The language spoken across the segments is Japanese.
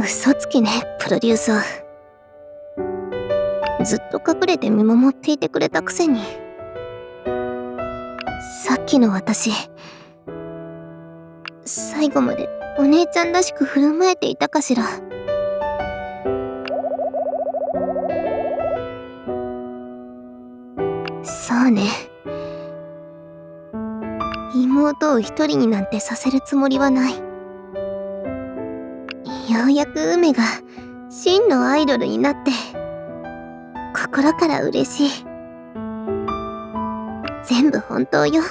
嘘つきね、プロデューサー。ずっと隠れて見守っていてくれたくせに。さっきの私、最後までお姉ちゃんらしく振る舞えていたかしら。そうね。妹を一人になんてさせるつもりはない。ようやく梅が真のアイドルになって心から嬉しい。全部本当よ。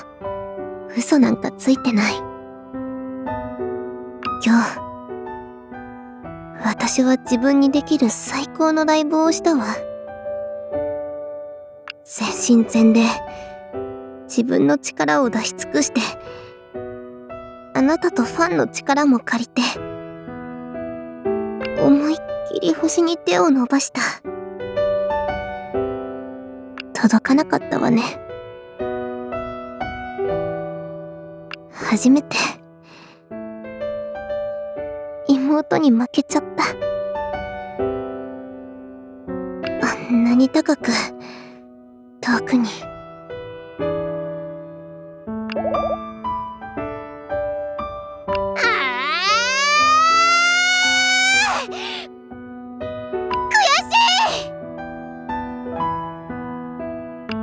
嘘なんかついてない。今日私は自分にできる最高のライブをしたわ。全身全霊自分の力を出し尽くして、あなたとファンの力も借りて思いっきり星に手を伸ばした。届かなかったわね。初めて妹に負けちゃった。あんなに高く遠くに。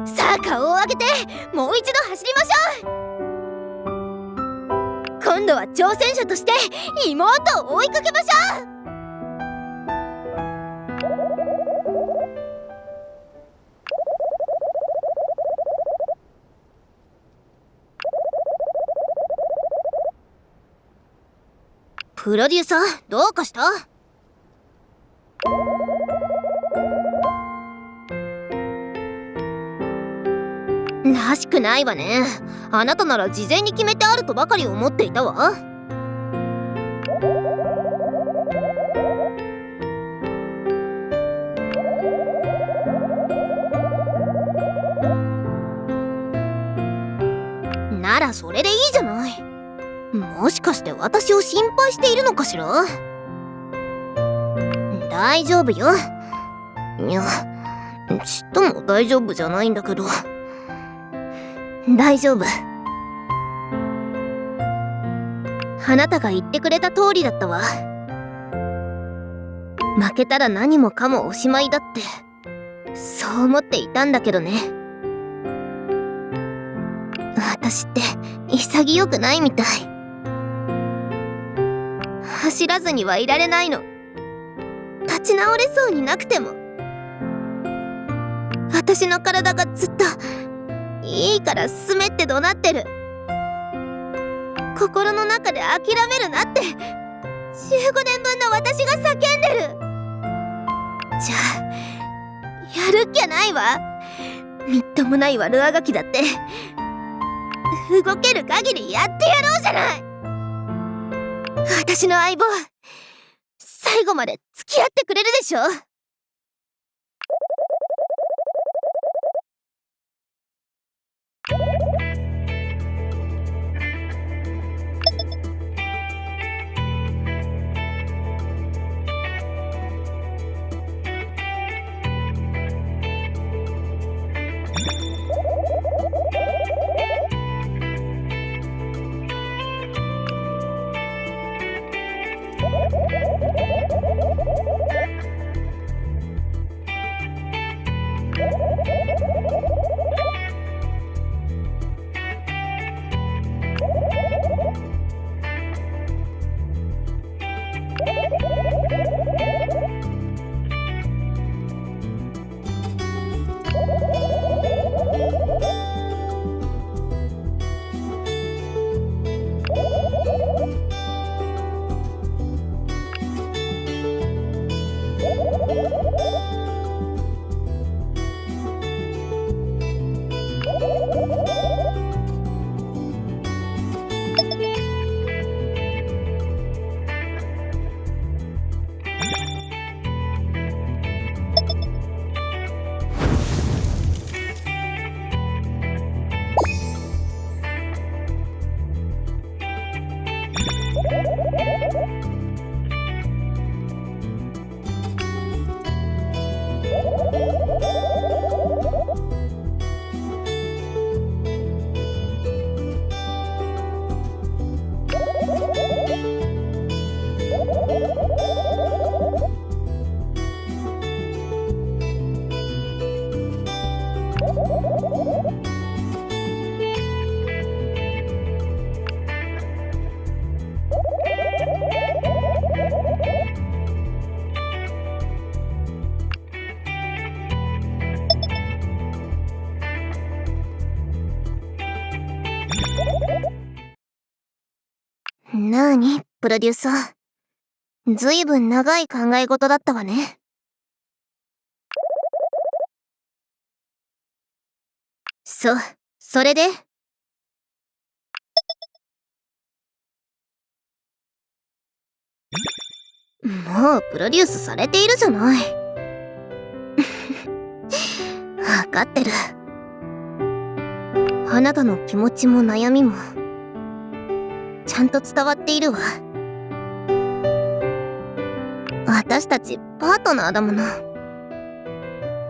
さあ顔を上げてもう一度走りましょう。今度は挑戦者として妹を追いかけましょう。プロデューサーどうかした？らしくないわね。あなたなら事前に決めてあるとばかり思っていたわ。ならそれでいいじゃない。もしかして私を心配しているのかしら？大丈夫よ。いや、ちっとも大丈夫じゃないんだけど。大丈夫。あなたが言ってくれた通りだったわ。負けたら何もかもおしまいだってそう思っていたんだけどね。私って潔くないみたい。走らずにはいられないの。立ち直れそうになくても私の体がずっといいから進めって怒鳴ってる。心の中で諦めるなって15年分の私が叫んでる。じゃあやるっきゃないわ。みっともない悪あがきだって動ける限りやってやろうじゃない。私の相棒最後まで付き合ってくれるでしょ。なーに、プロデューサー。ずいぶん長い考え事だったわね。それで？もうプロデュースされているじゃない。わかってる。あなたの気持ちも悩みもちゃんと伝わっているわ。私たちパートナーだもの。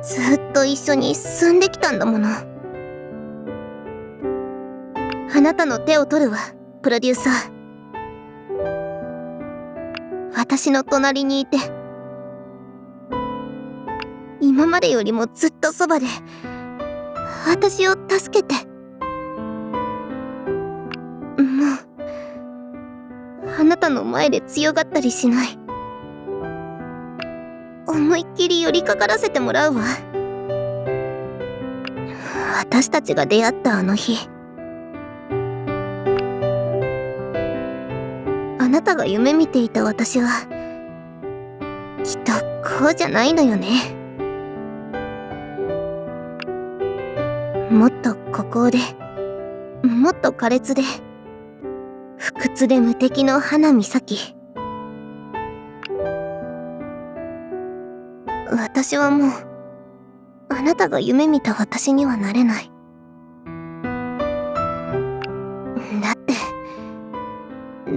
ずっと一緒に住んできたんだもの。あなたの手を取るわ、プロデューサー。私の隣にいて、今までよりもずっとそばで私を助けて。もうあなたの前で強がったりしない。思いっきり寄りかからせてもらうわ。私たちが出会ったあの日、あなたが夢見ていた私はきっとこうじゃないのよね。もっと孤高で、もっと苛烈で、不屈で無敵の花美咲。私はもうあなたが夢見た私にはなれない。だって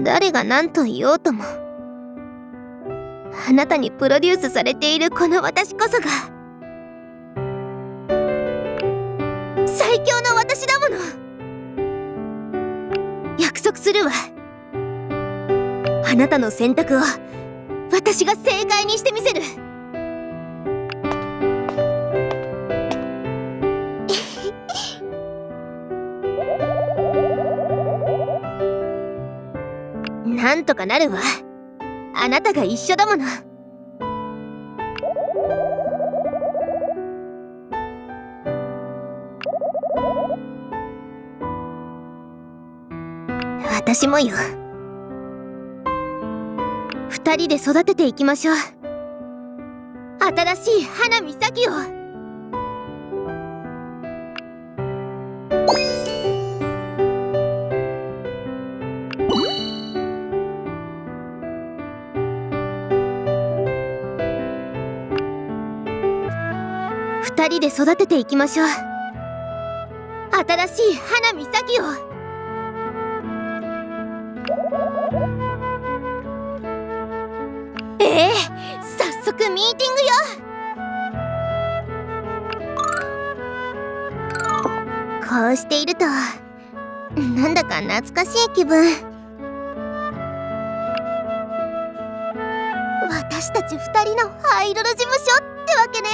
誰が何と言おうとも、あなたにプロデュースされているこの私こそが最強の私だもの。約束するわ。あなたの選択を私が正解にしてみせる。なんとかなるわ。あなたが一緒だもの。私もよ。二人で育てていきましょう。新しい花美咲を。二人で育てていきましょう。新しい花美咲を。早速ミーティングよ。こうしているとなんだか懐かしい気分。私たち二人のアイドル事務所ってわけね。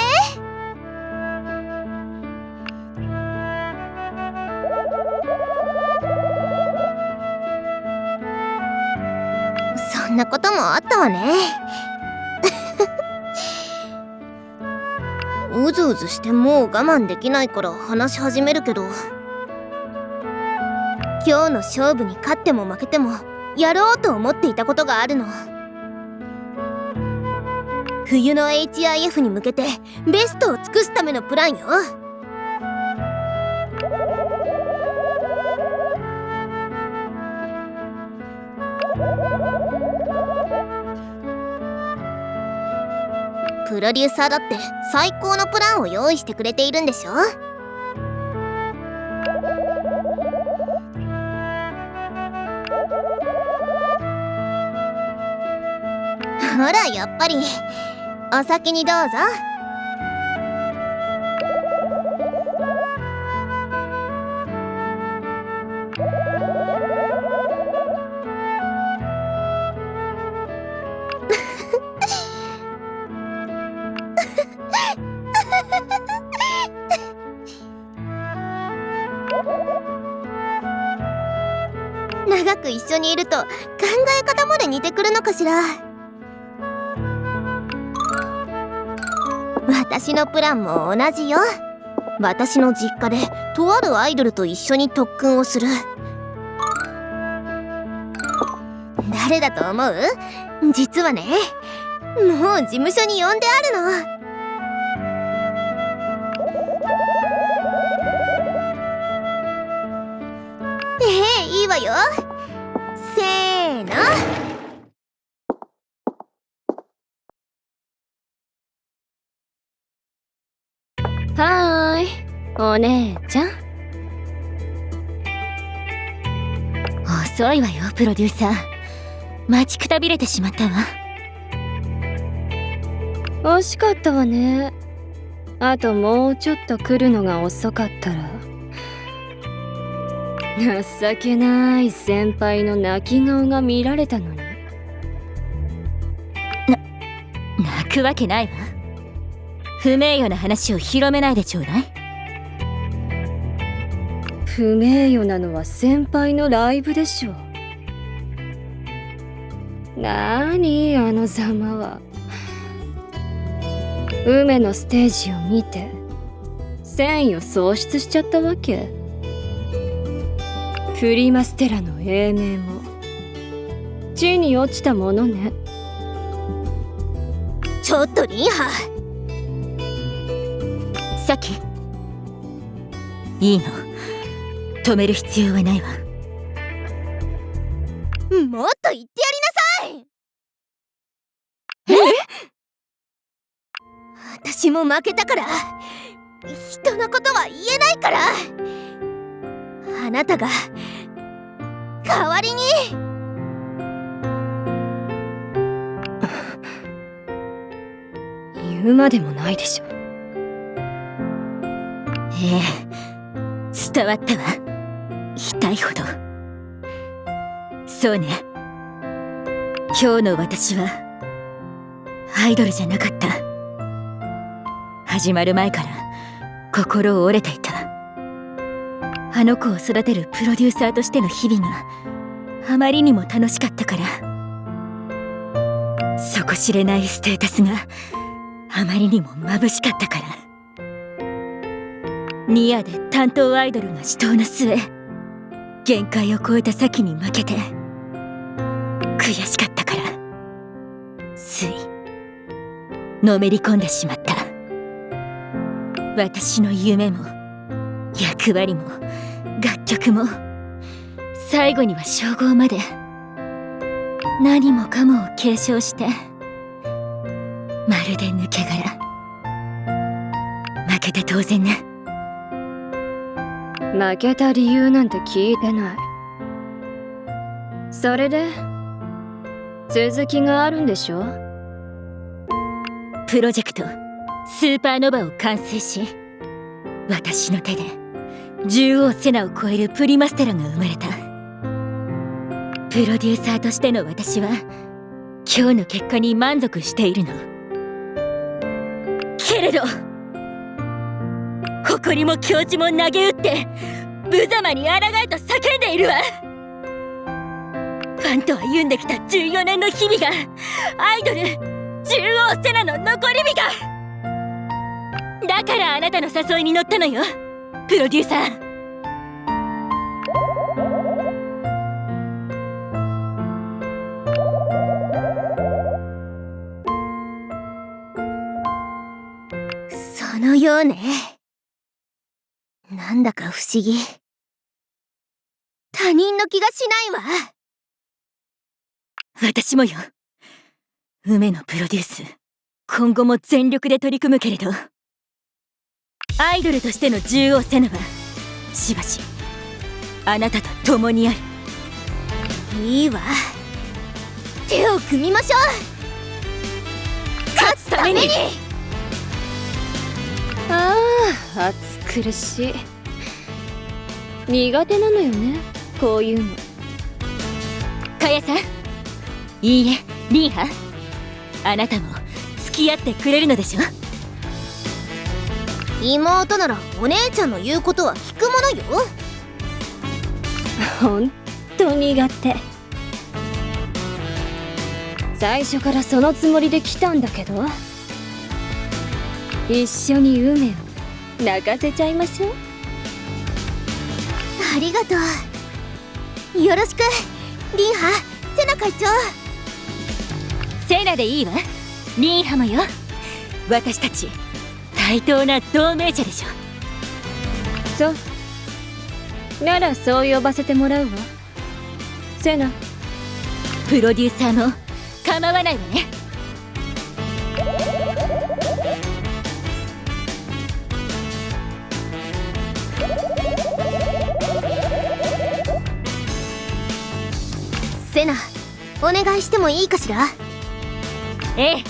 そんなこともあったわね。うずうずしてもう我慢できないから話し始めるけど、今日の勝負に勝っても負けてもやろうと思っていたことがあるの。冬の HIF に向けてベストを尽くすためのプランよ。プロデューサーだって最高のプランを用意してくれているんでしょ。ほらやっぱりお先にどうぞ。長く一緒にいると考え方まで似てくるのかしら。私のプランも同じよ。私の実家でとあるアイドルと一緒に特訓をする。誰だと思う？実はね、もう事務所に呼んであるの。いいわよ。せーの。はーい、お姉ちゃん。遅いわよ、プロデューサー。待ちくたびれてしまったわ。惜しかったわね。あともうちょっと来るのが遅かったら。情けない先輩の泣き顔が見られたのに。泣くわけないわ。不名誉な話を広めないでちょうだい。不名誉なのは先輩のライブでしょ。なーにあのざまは。梅のステージを見て戦意を喪失しちゃったわけ。プリマステラの英名も地に落ちたものね。ちょっとリンハ、さっきいいの、止める必要はないわ。もっと言ってやりなさい。私も負けたから、人のことは言えないから。あなたが代わりに。言うまでもないでしょ。伝わったわ。痛いほど。そうね、今日の私はアイドルじゃなかった。始まる前から心折れていた。あの子を育てるプロデューサーとしての日々があまりにも楽しかったから。底知れないステータスがあまりにも眩しかったから。ニアで担当アイドルが死闘の末、限界を超えた先に負けて悔しかったから、ついのめり込んでしまった。私の夢も役割も楽曲も最後には称号まで、何もかもを継承して、まるで抜け殻。負けて当然ね。負けた理由なんて聞いてない。それで続きがあるんでしょ。プロジェクトスーパーノヴァを完成し、私の手で獣王セナを超えるプリマステラが生まれた。プロデューサーとしての私は今日の結果に満足しているの。けれど誇りも矜持も投げ打って無様に抗えと叫んでいるわ。ファンと歩んできた14年の日々が、アイドル獣王セナの残り火が。だからあなたの誘いに乗ったのよ、プロデューサー。そのようね。なんだか不思議。他人の気がしないわ。私もよ。梅のプロデュース、今後も全力で取り組むけれど、アイドルとしての獣王セナはしばしあなたと共にある。いいわ、手を組みましょう。勝つために。ああ、暑苦しい。苦手なのよね、こういうの。かやさん、いいえ、リンハ、あなたも付き合ってくれるのでしょ。妹ならお姉ちゃんの言うことは聞くものよ。ほんと苦手。最初からそのつもりで来たんだけど、一緒に梅を泣かせちゃいましょう。ありがとう。よろしくリンハ、セナ会長。セナでいいわ。ニーハモよ。私たち対等な同盟者でしょ。そうならそう呼ばせてもらうわ。セナ。プロデューサーも構わないわね。セナ、お願いしてもいいかしら。ええ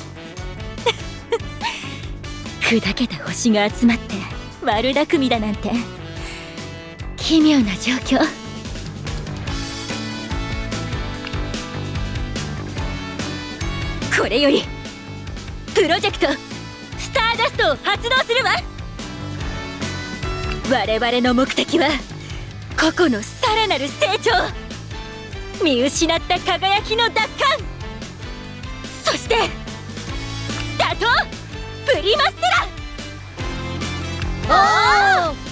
砕けた星が集まって悪巧みだなんて奇妙な状況。これよりプロジェクトスターダストを発動するわ。我々の目的は個々のさらなる成長、見失った輝きの奪還、そして打倒プリマステラ。おお